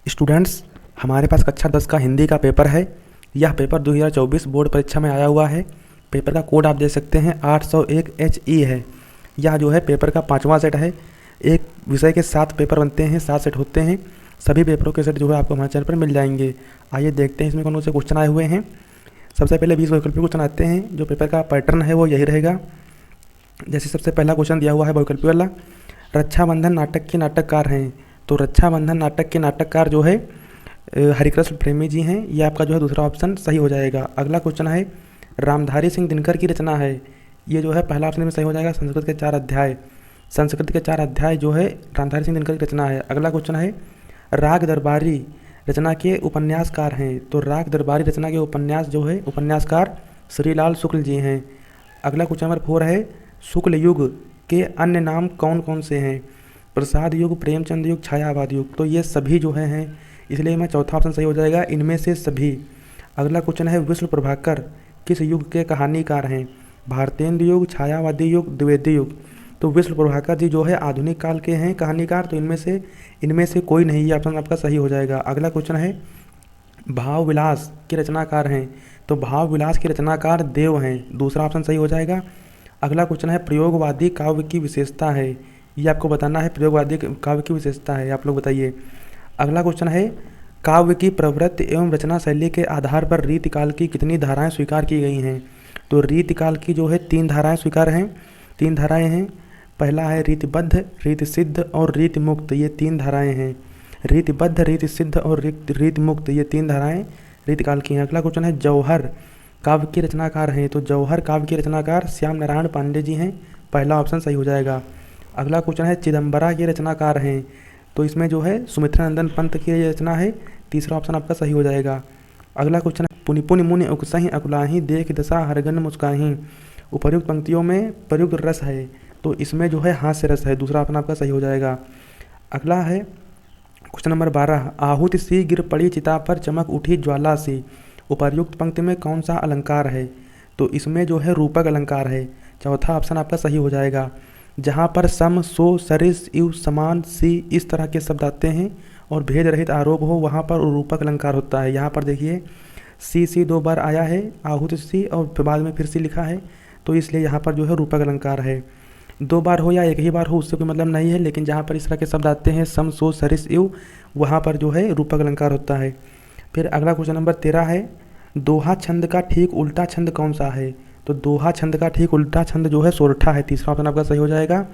Students, हमारे पास कक्षा 10 का हिंदी का पेपर है। यह पेपर 2024 बोर्ड परीक्षा में आया हुआ है। पेपर का कोड आप देख सकते हैं 801 HE है। यह जो है पेपर का 5वां सेट है। एक विषय के 7 पेपर बनते हैं, 7 सेट होते हैं। सभी पेपरों के सेट जो है आपको हमारे चैनल पर मिल जाएंगे। आइए देखते हैं इसमें कौन से क्वेश्चन आए हुए हैं। सबसे पहले 20 वैकल्पिक क्वेश्चन आते हैं। जो पेपर का पैटर्न है वो यही रहेगा। जैसे सबसे पहला क्वेश्चन दिया हुआ है वैकल्पिक वाला, रक्षाबंधन नाटक के नाटककार हैं। तो रक्षाबंधन नाटक के नाटककार जो है हरिकृष्ण प्रेमी जी हैं। ये आपका जो है दूसरा ऑप्शन सही हो जाएगा। अगला क्वेश्चन है रामधारी सिंह दिनकर की रचना है। ये जो है पहला ऑप्शन में सही हो जाएगा। संस्कृत के 4 अध्याय, संस्कृत के 4 अध्याय जो है रामधारी सिंह दिनकर की रचना है। अगला क्वेश्चन है राग दरबारी रचना के उपन्यासकार हैं। तो राग दरबारी रचना के उपन्यास जो है उपन्यासकार श्रीलाल शुक्ल जी हैं। अगला क्वेश्चन नंबर 4 है शुक्ल युग के अन्य नाम कौन कौन से हैं। प्रसाद युग, प्रेमचंद युग, छायावाद युग। तो ये सभी जो हैं, इसलिए मैं चौथा ऑप्शन सही हो जाएगा, इनमें से सभी। अगला क्वेश्चन है विष्णु प्रभाकर किस युग के कहानीकार हैं। भारतेंदु युग, छायावादी युग, द्विवेदी युग। तो विष्णु प्रभाकर जी जो है आधुनिक काल के हैं कहानीकार। तो इनमें से कोई नहीं, ये ऑप्शन आपका सही हो जाएगा। अगला क्वेश्चन है भाव विलास के रचनाकार हैं। तो भाव विलास के रचनाकार देव हैं, दूसरा ऑप्शन सही हो जाएगा। अगला क्वेश्चन है प्रयोगवादी काव्य की विशेषता है। ये आपको बताना है प्रयोगवादी काव्य की विशेषता है, आप लोग बताइए। अगला क्वेश्चन है काव्य की प्रवृत्ति एवं रचना शैली के आधार पर रीतिकाल की कितनी धाराएं स्वीकार की गई हैं। तो रीतिकाल की जो है 3 धाराएं स्वीकार हैं, 3 धाराएं हैं। पहला है रीतिबद्ध, रीतिसिद्ध और रीतिमुक्त। ये 3 धाराएं हैं। रीतिबद्ध, रीतिसिद्ध और रीतिमुक्त, ये 3 धाराएं रीतिकाल की हैं। अगला क्वेश्चन है जौहर काव्य के रचनाकार हैं। तो जौहर काव्य के रचनाकार श्याम नारायण पांडे जी हैं, पहला ऑप्शन सही हो जाएगा। अगला क्वेश्चन है चिदम्बरा के रचनाकार हैं। तो इसमें जो है सुमित्रा नंदन पंत की रचना है, तीसरा ऑप्शन आपका सही हो जाएगा। अगला क्वेश्चन है पुनि पुनि मुनि उकसहीं अकुलाहीं देख दशा हरगन मुस्काहीं। उपर्युक्त पंक्तियों में प्रयुक्त रस है। तो इसमें जो है हास्य रस है, दूसरा ऑप्शन आपका सही हो जाएगा। अगला है क्वेश्चन नंबर 12, आहुति सी गिर पड़ी चिता पर चमक उठी ज्वाला सी। उपर्युक्त पंक्ति में कौन सा अलंकार है। तो इसमें जो है रूपक अलंकार है, चौथा ऑप्शन आपका सही हो जाएगा। जहाँ पर सम, सो, सरिस, इव, समान, सी इस तरह के शब्द आते हैं और भेद रहित आरोप हो, वहाँ पर रूपक अलंकार होता है। यहाँ पर देखिए सी 2 बार आया है, आहुति सी और बाद में फिर सी लिखा है, तो इसलिए यहाँ पर जो है रूपक अलंकार है। 2 बार हो या एक ही बार हो उससे कोई मतलब नहीं है, लेकिन जहाँ पर इस तरह के शब्द आते हैं सम, सो, सरिस, इव, वहाँ पर जो है रूपक अलंकार होता है। फिर अगला क्वेश्चन नंबर 13 है दोहा छंद का ठीक उल्टा छंद कौन सा है। तो दोहा छंद का ठीक उल्टा छंद जो है सोरठा है, तीसरा ऑप्शन आपका सही हो जाएगा।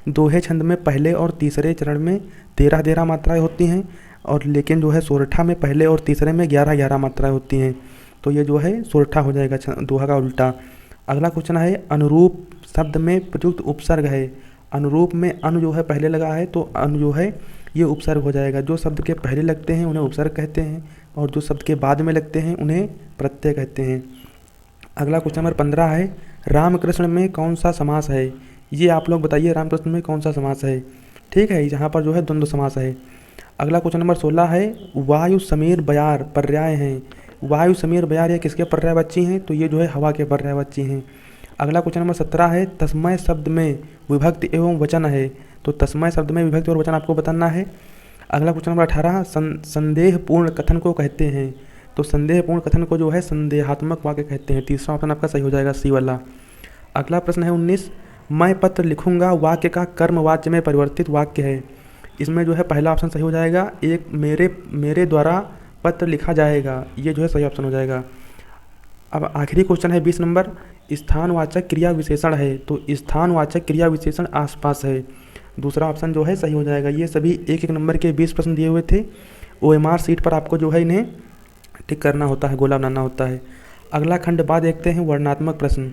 दोहे छंद में पहले और तीसरे चरण में 13 मात्राएं होती हैं, और लेकिन जो है सोरठा में पहले और तीसरे में 11 मात्राएं होती हैं। तो ये जो है सोरठा हो जाएगा दोहा का उल्टा। अगला क्वेश्चन है अनुरूप शब्द में प्रयुक्त उपसर्ग है। अनुरूप में अनु जो है पहले लगा है, तो अनु जो है ये उपसर्ग हो जाएगा। जो शब्द के पहले लगते हैं उन्हें उपसर्ग कहते हैं, और जो शब्द के बाद में लगते हैं उन्हें प्रत्यय कहते हैं। अगला क्वेश्चन नंबर 15 है रामकृष्ण में कौन सा समास है। ये आप लोग बताइए रामकृष्ण में कौन सा समास है। ठीक है, यहाँ पर जो है द्वंद्व समास है। अगला क्वेश्चन नंबर 16 है वायु समीर बयार पर्याय हैं। वायु समीर बयार ये किसके पर्यायवाची हैं। तो ये जो है हवा के पर्यायवाची हैं। अगला क्वेश्चन नंबर 17 है तस्मय शब्द में विभक्ति एवं वचन है। तो तस्मय शब्द में विभक्ति और वचन आपको बताना है। अगला क्वेश्चन नंबर 18 संदेहपूर्ण कथन को कहते हैं। तो संदेहपूर्ण कथन को जो है संदेहात्मक वाक्य कहते हैं, तीसरा ऑप्शन आपका सही हो जाएगा, सी वाला। अगला प्रश्न है 19, मैं पत्र लिखूंगा वाक्य का कर्म वाच्य में परिवर्तित वाक्य है। इसमें जो है पहला ऑप्शन सही हो जाएगा, एक मेरे द्वारा पत्र लिखा जाएगा, ये जो है सही ऑप्शन हो जाएगा। अब आखिरी क्वेश्चन है 20 नंबर, स्थानवाचक क्रिया विशेषण है। तो स्थानवाचक क्रिया विशेषण आसपास है, दूसरा ऑप्शन जो है सही हो जाएगा। ये सभी 1-1 नंबर के 20 प्रश्न दिए हुए थे। OMR सीट पर आपको जो है इन्हें टिक करना होता है, गोला बनाना होता है। अगला खंड बाद देखते हैं वर्णनात्मक प्रश्न।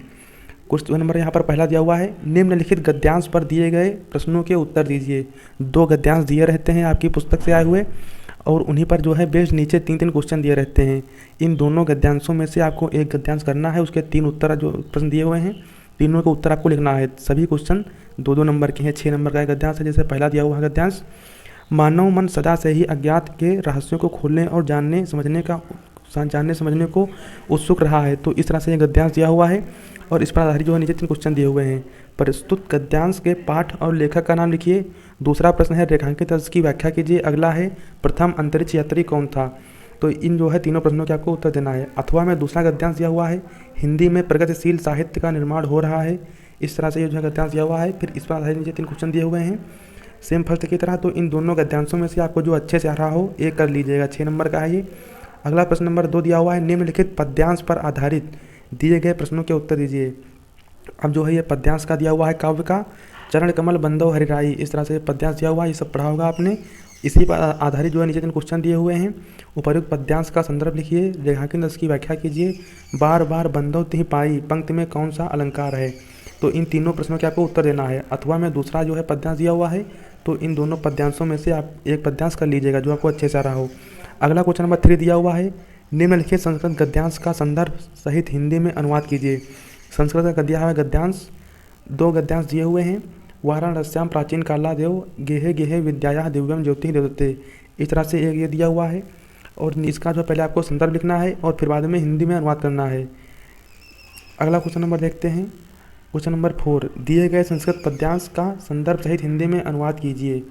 क्वेश्चन नंबर यहाँ पर पहला दिया हुआ है निम्नलिखित गद्यांश पर दिए गए प्रश्नों के उत्तर दीजिए। 2 गद्यांश दिए रहते हैं आपकी पुस्तक से आए हुए, और उन्हीं पर जो है बेस्ड नीचे 3-3 क्वेश्चन दिए रहते हैं। इन दोनों गद्यांशों में से आपको एक गद्यांश करना है, उसके 3 उत्तर जो प्रश्न दिए हुए हैं तीनों के उत्तर आपको लिखना है। सभी क्वेश्चन 2-2 नंबर के हैं, 6 नंबर का एक गद्यांश है। जैसे पहला दिया हुआ है गद्यांश, मानव मन सदा से ही अज्ञात के रहस्यों को खोलने और जानने समझने को उत्सुक रहा है। तो इस तरह से ये गद्यांश दिया हुआ है। और इस पर आधारित जो है नीचे 3 क्वेश्चन दिए हुए हैं। प्रस्तुत गद्यांश के पाठ और लेखक का नाम लिखिए। दूसरा प्रश्न है रेखांकित अर्थ की व्याख्या कीजिए। अगला है प्रथम अंतरिक्ष यात्री कौन था। तो इन जो है तीनों प्रश्नों के आपको उत्तर देना है। अथवा में दूसरा गद्यांश दिया हुआ है, हिंदी में प्रगतिशील साहित्य का निर्माण हो रहा है। इस तरह से ये जो है गद्यांश दिया हुआ है। फिर इस पर आधारित नीचे 3 क्वेश्चन दिए हुए हैं सेम फर्स्ट की तरह। तो इन दोनों गद्यांशों में से आपको जो अच्छे से आ रहा हो एक कर लीजिएगा। 6 नंबर का है ये। अगला प्रश्न नंबर 2 दिया हुआ है, निम्नलिखित पद्यांश पर आधारित दिए गए प्रश्नों के उत्तर दीजिए। अब जो है ये पद्यांश का दिया हुआ है काव्य का, चरण कमल बंदो हरिराई, इस तरह से पद्यांश दिया हुआ है। ये सब पढ़ा होगा आपने। इसी पर आधारित जो है नीचे 3 क्वेश्चन दिए हुए हैं। उपर्युक्त पद्यांश का संदर्भ लिखिए, रेखांकित अर्थ की व्याख्या कीजिए। बार बार बंदो तिहि पाई पंक्ति में कौन सा अलंकार है। तो इन तीनों प्रश्नों के आपको उत्तर देना है। अथवा में दूसरा जो है पद्यांश दिया हुआ है, तो इन दोनों पद्यांशों में से आप एक पद्यांश कर लीजिएगा जो आपको अच्छे से आ रहा हो। अगला क्वेश्चन नंबर 3 दिया हुआ है, निम्नलिखित संस्कृत गद्यांश का संदर्भ सहित हिंदी में अनुवाद कीजिए। संस्कृत का दिया हुआ गद्यांश 2 गद्यांश दिए हुए हैं। वाराणस्याम प्राचीन काला देव गेहे गेहे विद्याया दिव्यम ज्योति देवते, इस तरह से एक ये दिया हुआ है। और इसका जो पहले आपको संदर्भ लिखना है और फिर बाद में हिंदी में अनुवाद करना है। अगला क्वेश्चन नंबर देखते हैं। क्वेश्चन नंबर 4, दिए गए संस्कृत पद्यांश का संदर्भ सहित हिंदी में अनुवाद कीजिए।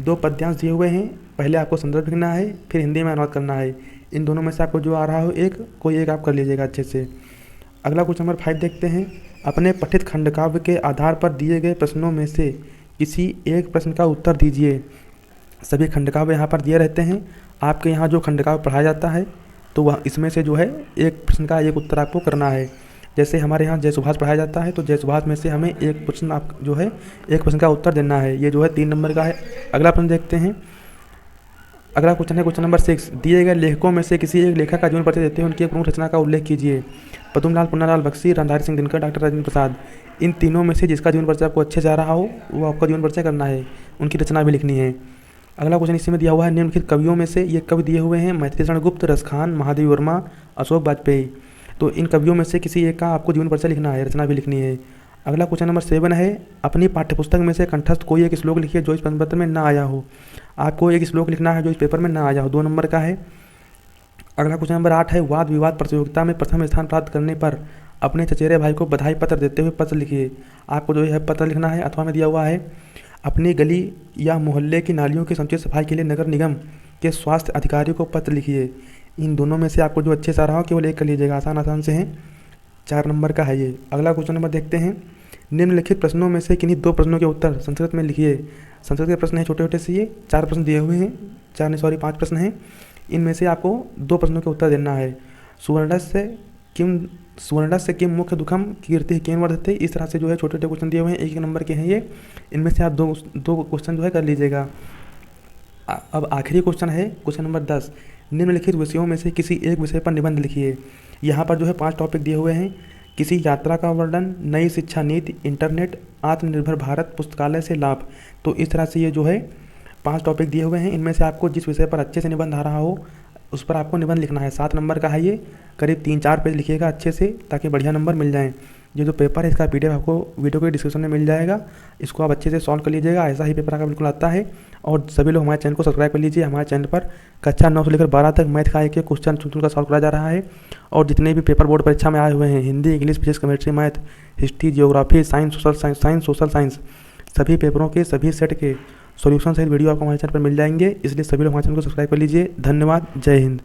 2 पद्यांश दिए हुए हैं, पहले आपको संदर्भ लिखना है फिर हिंदी में अनुवाद करना है। इन दोनों में से आपको जो आ रहा हो कोई एक आप कर लीजिएगा अच्छे से। अगला क्वेश्चन नंबर 5 देखते हैं। अपने पठित खंडकाव्य के आधार पर दिए गए प्रश्नों में से किसी एक प्रश्न का उत्तर दीजिए। सभी खंडकाव्य यहाँ पर दिए रहते हैं। आपके यहाँ जो खंडकाव्य पढ़ाया जाता है तो वह इसमें से जो है एक प्रश्न का एक उत्तर आपको करना है। जैसे हमारे यहाँ जय सुभाष पढ़ाया जाता है तो जय सुभाष में से हमें एक प्रश्न आप जो है एक प्रश्न का उत्तर देना है। ये जो है 3 नंबर का है। अगला प्रश्न देखते हैं। अगला क्वेश्चन है क्वेश्चन नंबर 6, दिए गए लेखकों में से किसी एक लेखक का जीवन परिचय देते हुए उनकी एक प्रमुख रचना का उल्लेख कीजिए। पद्मलाल, पुन्नालाल बख्शी, रामधारी सिंह दिनकर, डॉक्टर राजेंद्र प्रसाद। इन तीनों में से जिसका जीवन परिचय आपको अच्छे से आ रहा हो वो आपका जीवन परिचय करना है, उनकी रचना भी लिखनी है। अगला क्वेश्चन इसी में दिया हुआ है, निम्नलिखित कवियों में से ये कवि दिए हुए हैं मैथिली शरण गुप्त, रसखान, महादेवी वर्मा, अशोक वाजपेयी। तो इन कवियों में से किसी एक का आपको जीवन परिचय लिखना है, रचना भी लिखनी है। अगला क्वेश्चन नंबर 7 है, अपनी पाठ्यपुस्तक में से कंठस्थ कोई एक श्लोक लिखिए जो इस प्रश्न पत्र में ना आया हो। आपको एक श्लोक लिखना है जो इस पेपर में ना आया हो, 2 नंबर का है। अगला क्वेश्चन नंबर 8 है, वाद विवाद प्रतियोगिता में प्रथम स्थान प्राप्त करने पर अपने चचेरे भाई को बधाई पत्र देते हुए पत्र लिखिए। आपको जो है पत्र लिखना है। अथवा में दिया हुआ है, अपनी गली या मोहल्ले की नालियों की समुचित सफाई के लिए नगर निगम के स्वास्थ्य अधिकारी को पत्र लिखिए। इन दोनों में से आपको जो अच्छे से आ रहा हो केवल एक कर लीजिएगा, आसान आसान से हैं। 4 नंबर का है ये। अगला क्वेश्चन नंबर देखते हैं। निम्नलिखित प्रश्नों में से किन्हीं 2 प्रश्नों के उत्तर संस्कृत में लिखिए। संस्कृत के प्रश्न हैं छोटे छोटे से, ये 4 प्रश्न दिए हुए हैं, 5 प्रश्न हैं। इनमें से आपको 2 प्रश्नों के उत्तर देना है। सुवर्णस्य किम मुख्य दुखम कीर्ति केन वर्धते, इस तरह से जो है छोटे छोटे क्वेश्चन दिए हुए हैं, 1 नंबर के हैं ये। इनमें से आप दो क्वेश्चन जो है कर लीजिएगा। अब आखिरी क्वेश्चन है क्वेश्चन नंबर 10, निम्नलिखित विषयों में से किसी एक विषय पर निबंध लिखिए। यहाँ पर जो है 5 टॉपिक दिए हुए हैं। किसी यात्रा का वर्णन, नई शिक्षा नीति, इंटरनेट, आत्मनिर्भर भारत, पुस्तकालय से लाभ। तो इस तरह से ये जो है 5 टॉपिक दिए हुए हैं। इनमें से आपको जिस विषय पर अच्छे से निबंध आ रहा हो उस पर आपको निबंध लिखना है। 7 नंबर का है ये। करीब 3-4 पेज लिखिएगा अच्छे से ताकि बढ़िया नंबर मिल जाएँ। ये जो पेपर है इसका PDF आपको वीडियो के डिस्क्रिप्शन में मिल जाएगा। इसको आप अच्छे से सॉल्व कर लीजिएगा, ऐसा ही पेपर आपका बिल्कुल आता है। और सभी लोग हमारे चैनल को सब्सक्राइब कर लीजिए। हमारे चैनल पर कक्षा 9 से लेकर 12 तक मैथ का एक क्वेश्चन चुन का सॉल्व करा जा रहा है। और जितने भी पेपर बोर्ड परीक्षा में आए हुए हैं, Hindi, English, physics, chemistry, math, history, geography, science, social science, सभी पेपरों के सभी सेट के सॉल्यूशन सहित वीडियो आपको हमारे चैनल पर मिल जाएंगे। इसलिए सभी लोग हमारे चैनल को सब्सक्राइब कर लीजिए। धन्यवाद। जय हिंद।